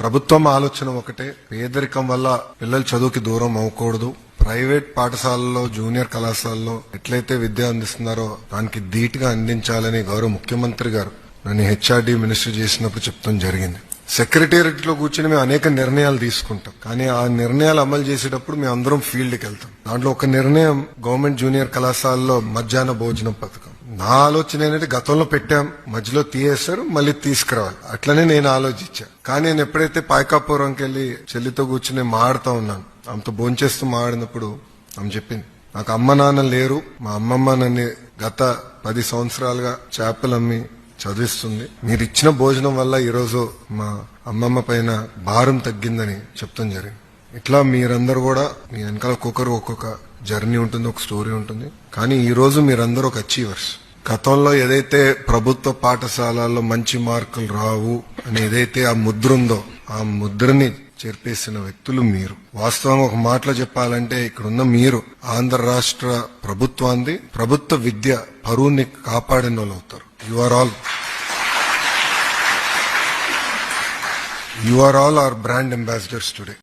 ప్రభుత్వం ఆలోచన ఒకటే, పేదరికం వల్ల పిల్లలు చదువుకి దూరం అవ్వకూడదు. ప్రైవేట్ పాఠశాలల్లో, జూనియర్ కళాశాలలో ఎట్లయితే విద్య అందిస్తున్నారో దానికి ధీటుగా అందించాలని గౌరవ ముఖ్యమంత్రి గారు నన్ను హెచ్ఆర్డీ మినిస్టర్ చేసినప్పుడు చెప్తాం జరిగింది. సెక్రటేరియట్ లో కూర్చుని మేము అనేక నిర్ణయాలు తీసుకుంటాం, కానీ ఆ నిర్ణయాలు అమలు చేసేటప్పుడు మేము అందరం ఫీల్డ్కి వెళ్తాం. దాంట్లో ఒక నిర్ణయం గవర్నమెంట్ జూనియర్ కళాశాలలో మధ్యాహ్న భోజనం పథకం. నా ఆలోచన ఏంటంటే గతంలో పెట్టాం, మధ్యలో తీయేస్తారు, మళ్ళీ తీసుకురావాలి, అట్లనే నేను ఆలోచించా. కానీ నేను ఎప్పుడైతే పాయకాపురంకి వెళ్లి చెల్లితో కూర్చుని మాడుతా ఉన్నాను, ఆమెతో భోంచేస్తూ మాడినప్పుడు ఆమె చెప్పింది, నాకు అమ్మ నాన్న లేరు, మా అమ్మమ్మ నన్ను గత 10 సంవత్సరాలుగా చేపలు అమ్మి చదివిస్తుంది. మీరు ఇచ్చిన భోజనం వల్ల ఈరోజు మా అమ్మమ్మ పైన భారం తగ్గిందని చెప్తాం జరిగింది. ఇట్లా మీరందరూ కూడా మీ వెనకాల ఒక్కొక్క జర్నీ ఉంటుంది, ఒక స్టోరీ ఉంటుంది. కానీ ఈ రోజు మీరందరూ ఒక అచీవర్స్. గతంలో ఏదైతే ప్రభుత్వ పాఠశాలల్లో మంచి మార్కులు రావు అని ఏదైతే ఆ ముద్ర ఉందో, ఆ ముద్రని చెరిపేసిన వ్యక్తులు మీరు. వాస్తవంగా ఒక మాటలో చెప్పాలంటే ఇక్కడున్న మీరు ఆంధ్ర రాష్ట్ర ప్రభుత్వాన్ని, ప్రభుత్వ విద్య పరువుని కాపాడిన వాళ్ళు అవుతారు. You are all our brand ambassadors today.